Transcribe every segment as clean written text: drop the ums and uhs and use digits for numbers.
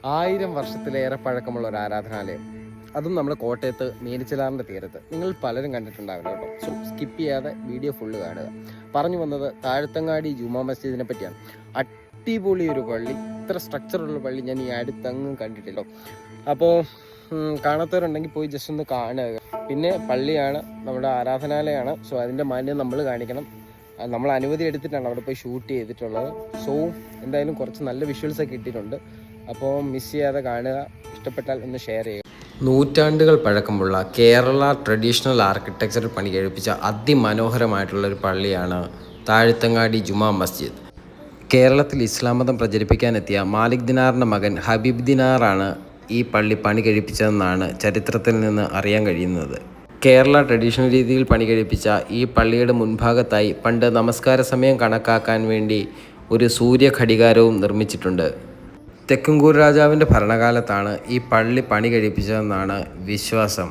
1000 വർഷത്തിലേറെ പഴക്കമുള്ള ഒരു ആരാധനാലയം. അതും നമ്മൾ കോട്ടയത്ത് മീനച്ചിലാറിൻ്റെ തീരത്ത്. നിങ്ങൾ പലരും കണ്ടിട്ടുണ്ടാവില്ല കേട്ടോ. സോ സ്കിപ്പ് ചെയ്യാതെ വീഡിയോ ഫുള്ള് കാണുക. പറഞ്ഞു വന്നത് താഴത്തങ്ങാടി ജുമാ മസ്ജിദിനെ പറ്റിയാണ്. അടിപൊളി ഒരു പള്ളി. ഇത്ര സ്ട്രക്ചറുള്ള പള്ളി ഞാൻ ഈ അടുത്തങ്ങും കണ്ടിട്ടില്ലോ. അപ്പോൾ കാണാത്തവരുണ്ടെങ്കിൽ പോയി ജസ്റ്റ് ഒന്ന് കാണുക. പിന്നെ പള്ളിയാണ്, നമ്മുടെ ആരാധനാലയമാണ്. സോ അതിൻ്റെ മാന്യം നമ്മൾ കാണിക്കണം. നമ്മൾ അനുമതി എടുത്തിട്ടാണ് അവിടെ പോയി ഷൂട്ട് ചെയ്തിട്ടുള്ളത്. സോ എന്തായാലും കുറച്ച് നല്ല വിഷ്വൽസൊക്കെ കിട്ടിയിട്ടുണ്ട്. അപ്പോൾ മിസ് ചെയ്യാതെ കാണുക. ഇഷ്ടപ്പെട്ടാൽ ഒന്ന് ഷെയർ ചെയ്യുക. നൂറ്റാണ്ടുകൾ പഴക്കമുള്ള കേരള ട്രഡീഷണൽ ആർക്കിടെക്ചറിൽ പണി കഴിപ്പിച്ച അതിമനോഹരമായിട്ടുള്ളൊരു പള്ളിയാണ് താഴത്തങ്ങാടി ജുമാ മസ്ജിദ്. കേരളത്തിൽ ഇസ്ലാം മതം പ്രചരിപ്പിക്കാനെത്തിയ മാലിക് ദിനാറിൻ്റെ മകൻ ഹബീബ് ദിനാറാണ് ഈ പള്ളി പണി കഴിപ്പിച്ചതെന്നാണ് ചരിത്രത്തിൽ നിന്ന് അറിയാൻ കഴിയുന്നത്. കേരള ട്രഡീഷണൽ രീതിയിൽ പണി കഴിപ്പിച്ച ഈ പള്ളിയുടെ മുൻഭാഗത്തായി പണ്ട് നമസ്കാര സമയം കണക്കാക്കാൻ വേണ്ടി ഒരു സൂര്യ ഘടികാരവും നിർമ്മിച്ചിട്ടുണ്ട്. തെക്കുംകൂർ രാജാവിൻ്റെ ഭരണകാലത്താണ് ഈ പള്ളി പണി കഴിപ്പിച്ചതെന്നാണ് വിശ്വാസം.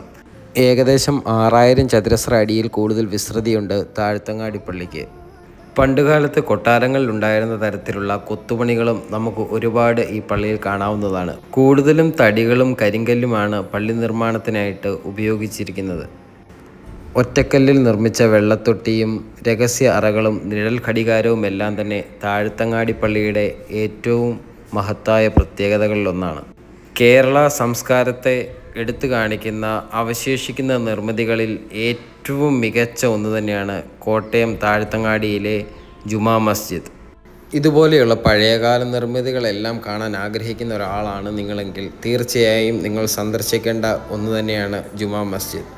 ഏകദേശം 6000 ചതുരശ്ര അടിയിൽ കൂടുതൽ വിസ്തൃതിയുണ്ട് താഴത്തങ്ങാടി പള്ളിക്ക്. പണ്ടുകാലത്ത് കൊട്ടാരങ്ങളിലുണ്ടായിരുന്ന തരത്തിലുള്ള കൊത്തുപണികളും നമുക്ക് ഒരുപാട് ഈ പള്ളിയിൽ കാണാവുന്നതാണ്. കൂടുതലും തടികളും കരിങ്കല്ലുമാണ് പള്ളി നിർമ്മാണത്തിനായിട്ട് ഉപയോഗിച്ചിരിക്കുന്നത്. ഒറ്റക്കല്ലിൽ നിർമ്മിച്ച വെള്ളത്തൊട്ടിയും രഹസ്യ അറകളും നിഴൽ ഘടികാരവും എല്ലാം തന്നെ താഴത്തങ്ങാടി പള്ളിയുടെ ഏറ്റവും മഹത്തായ പ്രത്യേകതകളിലൊന്നാണ്. കേരള സംസ്കാരത്തെ എടുത്തു കാണിക്കുന്ന അവശേഷിക്കുന്ന നിർമ്മിതികളിൽ ഏറ്റവും മികച്ച ഒന്ന് തന്നെയാണ് കോട്ടയം താഴത്തങ്ങാടിയിലെ ജുമാ മസ്ജിദ്. ഇതുപോലെയുള്ള പഴയകാല നിർമ്മിതികളെല്ലാം കാണാൻ ആഗ്രഹിക്കുന്ന ഒരാളാണ് നിങ്ങളെങ്കിൽ തീർച്ചയായും നിങ്ങൾ സന്ദർശിക്കേണ്ട ഒന്ന് തന്നെയാണ് ജുമാ മസ്ജിദ്.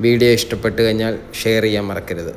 വീഡിയോ ഇഷ്ടപ്പെട്ടു കഴിഞ്ഞാൽ ഷെയർ ചെയ്യാൻ മറക്കരുത്.